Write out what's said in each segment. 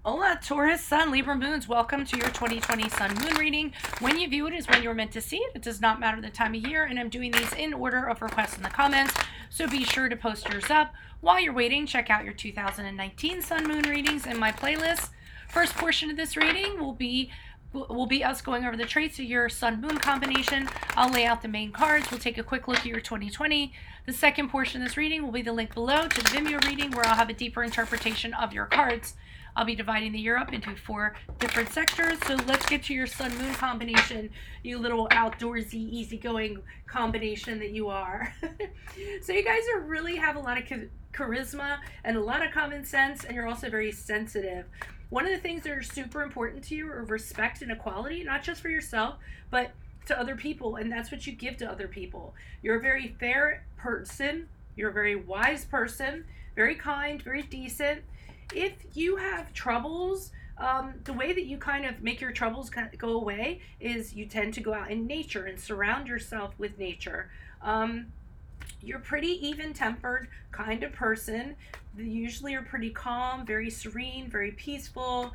Hola, Taurus, Sun, Libra, Moons. Welcome to your 2020 Sun Moon reading. When you view it is when you're meant to see it. It does not matter the time of year, and I'm doing these in order of requests in the comments, so be sure to post yours up. While you're waiting, check out your 2019 Sun Moon readings in my playlist. First portion of this reading will be us going over the traits of your Sun Moon combination. I'll lay out the main cards. We'll take a quick look at your 2020. The second portion of this reading will be the link below to the Vimeo reading, where I'll have a deeper interpretation of your cards. I'll be dividing the year up into 4 different sectors. So let's get to your Sun Moon combination, you little outdoorsy, easygoing combination that you are. So you guys really have a lot of charisma and a lot of common sense, and you're also very sensitive. One of the things that are super important to you are respect and equality, not just for yourself, but to other people, and that's what you give to other people. You're a very fair person. You're a very wise person, very kind, very decent. If you have troubles, the way that you kind of make your troubles go away is you tend to go out in nature and surround yourself with nature. You're pretty even-tempered kind of person. You usually are pretty calm, very serene, very peaceful.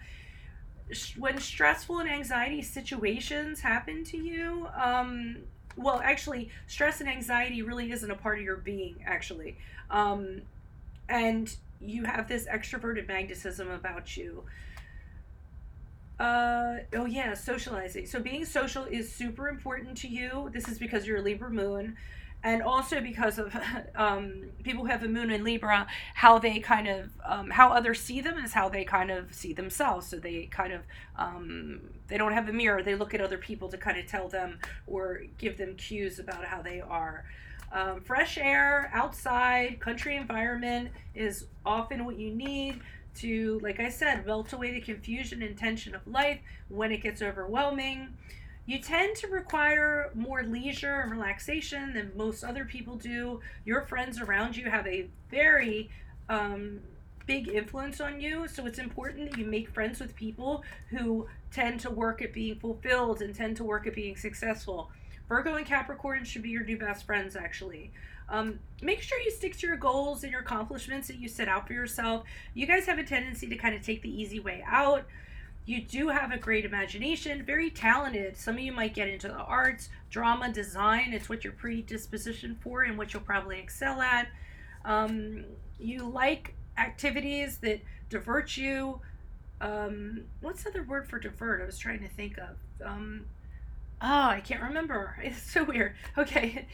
When stressful and anxiety situations happen to you, well, actually, stress and anxiety really isn't a part of your being, actually. And you have this extroverted magnetism about you. Oh yeah, socializing. So being social is super important to you. This is because you're a Libra moon, and also because of people who have a moon in Libra, how they kind of how others see them is how they kind of see themselves. So they kind of they don't have a mirror. They look at other people to kind of tell them or give them cues about how they are. Fresh air, outside, country environment is often what you need to, like I said, melt away the confusion and tension of life when it gets overwhelming. You tend to require more leisure and relaxation than most other people do. Your friends around you have a very big influence on you, so it's important that you make friends with people who tend to work at being fulfilled and tend to work at being successful. Virgo and Capricorn should be your new best friends, actually. Make sure you stick to your goals and your accomplishments that you set out for yourself. You guys have a tendency to kind of take the easy way out. You do have a great imagination, very talented. Some of you might get into the arts, drama, design. It's what you're predispositioned for and what you'll probably excel at. You like activities that divert you. What's the other word for divert? I was trying to think of. I can't remember. It's so weird. Okay.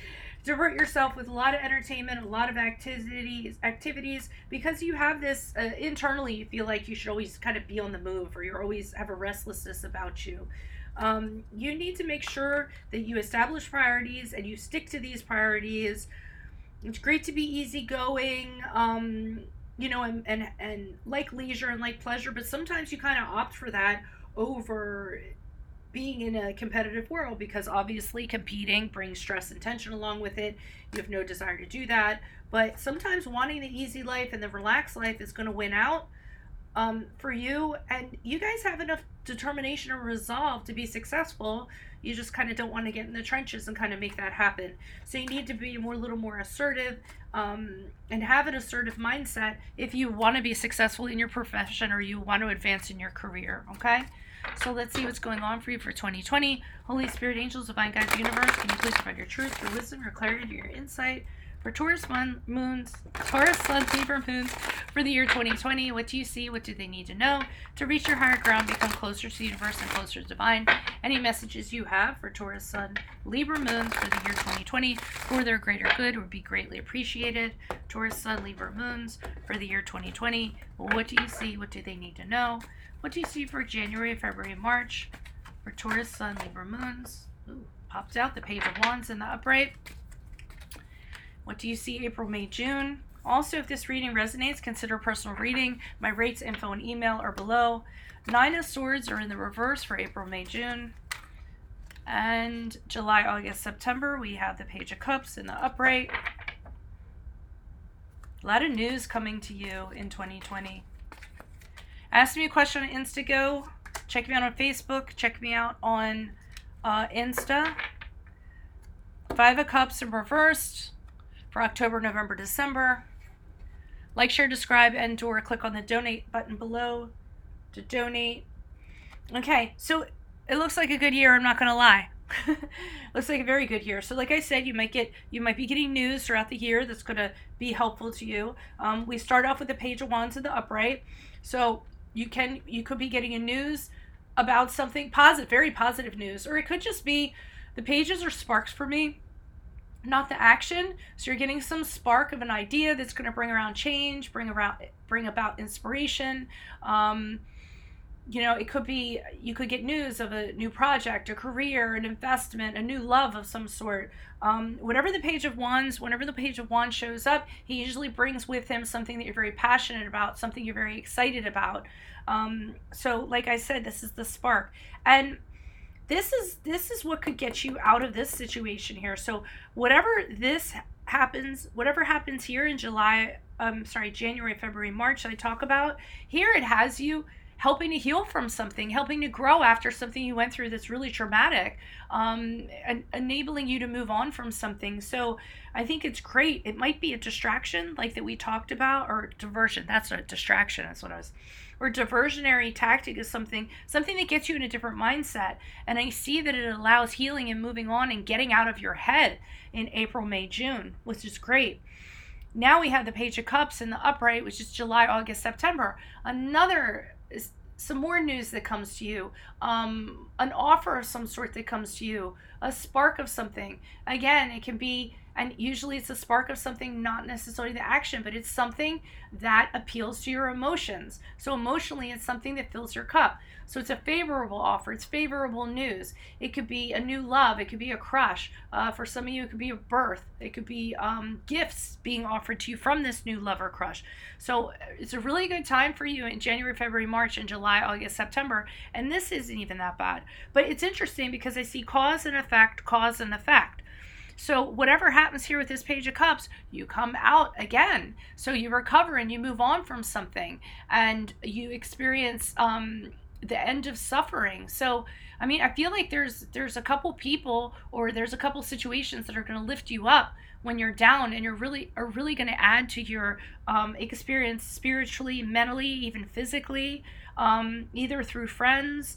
Divert yourself with a lot of entertainment, a lot of activities, because you have this internally, you feel like you should always kind of be on the move, or you always have a restlessness about you. You need to make sure that you establish priorities and you stick to these priorities. It's great to be easygoing, and like leisure and like pleasure, but sometimes you kind of opt for that over being in a competitive world, because obviously competing brings stress and tension along with it. You have no desire to do that, but sometimes wanting the easy life and the relaxed life is going to win out for you, and you guys have enough determination and resolve to be successful. You just kind of don't want to get in the trenches and kind of make that happen. So you need to be a little more assertive and have an assertive mindset if you want to be successful in your profession or you want to advance in your career, okay? So let's see what's going on for you for 2020. Holy Spirit, angels, divine guides, universe, can you please provide your truth, your wisdom, your clarity, your insight for Taurus Sun, Libra moons for the year 2020? What do you see? What do they need to know to reach your higher ground, become closer to the universe and closer to divine? Any messages you have for Taurus Sun, Libra moons for the year 2020 for their greater good would be greatly appreciated. Taurus Sun, Libra moons for the year 2020. What do you see? What do they need to know? What do you see for January, February, March for Taurus Sun, Libra moons? Ooh, popped out the Page of Wands in the upright. What do you see April, May, June? Also, if this reading resonates, consider a personal reading. My rates, info, and email are below. 9 of Swords are in the reverse for April, May, June. And July, August, September, we have the Page of Cups in the upright. A lot of news coming to you in 2020. Ask me a question on Instago. Check me out on Facebook. Check me out on Insta. 5 of Cups in reversed for October, November, December. Like, share, subscribe, and or click on the donate button below to donate. Okay, so it looks like a good year, I'm not going to lie. Looks like a very good year. So like I said, you might be getting news throughout the year that's going to be helpful to you. We start off with the Page of Wands in the upright. So you could be getting a news about something positive, very positive news, or it could just be the pages are sparks for me, not the action. So you're getting some spark of an idea that's going to bring around change, bring about inspiration. It could be you could get news of a new project, a career, an investment, a new love of some sort. Whenever the Page of Wands shows up, he usually brings with him something that you're very passionate about, something you're very excited about. So like I said, this is the spark. And this is what could get you out of this situation here. So whatever happens here in January, February, March, that I talk about, here it has you helping to heal from something, helping to grow after something you went through that's really traumatic, and enabling you to move on from something. So I think it's great. It might be a distraction like that we talked about, or diversion. That's not a distraction. That's what I was. Or diversionary tactic is something that gets you in a different mindset. And I see that it allows healing and moving on and getting out of your head in April, May, June, which is great. Now we have the Page of Cups in the upright, which is July, August, September. Some more news that comes to you, an offer of some sort that comes to you, a spark of something. Again, it can be, and usually it's a spark of something, not necessarily the action, but it's something that appeals to your emotions. So emotionally, it's something that fills your cup. So it's a favorable offer. It's favorable news. It could be a new love. It could be a crush. For some of you, it could be a birth. It could be gifts being offered to you from this new love or crush. So it's a really good time for you in January, February, March, and July, August, September. And this isn't even that bad. But it's interesting because I see cause and effect, cause and effect. So whatever happens here with this Page of Cups, you come out again. So you recover and you move on from something, and you experience the end of suffering. So I mean, I feel like there's a couple people, or there's a couple situations that are going to lift you up when you're down, and are really going to add to your experience spiritually, mentally, even physically, either through friends.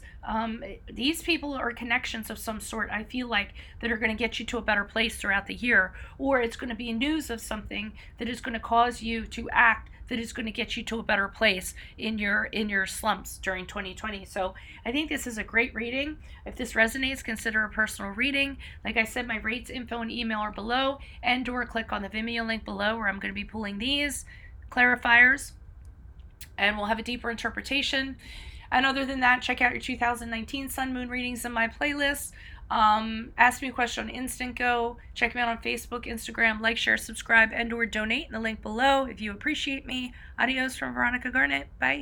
These people are connections of some sort, I feel like, that are going to get you to a better place throughout the year, or it's going to be news of something that is going to cause you to act, that is going to get you to a better place in your slumps during 2020. So I think this is a great reading. If this resonates, consider a personal reading. Like I said, my rates, info, and email are below, and/or click on the Vimeo link below, where I'm going to be pulling these clarifiers, and we'll have a deeper interpretation. And other than that, check out your 2019 Sun Moon readings in my playlist. Ask me a question on Instant Go. Check me out on Facebook, Instagram. Like, share, subscribe, and/or donate in the link below if you appreciate me. Adios from Veronica Garnett. Bye.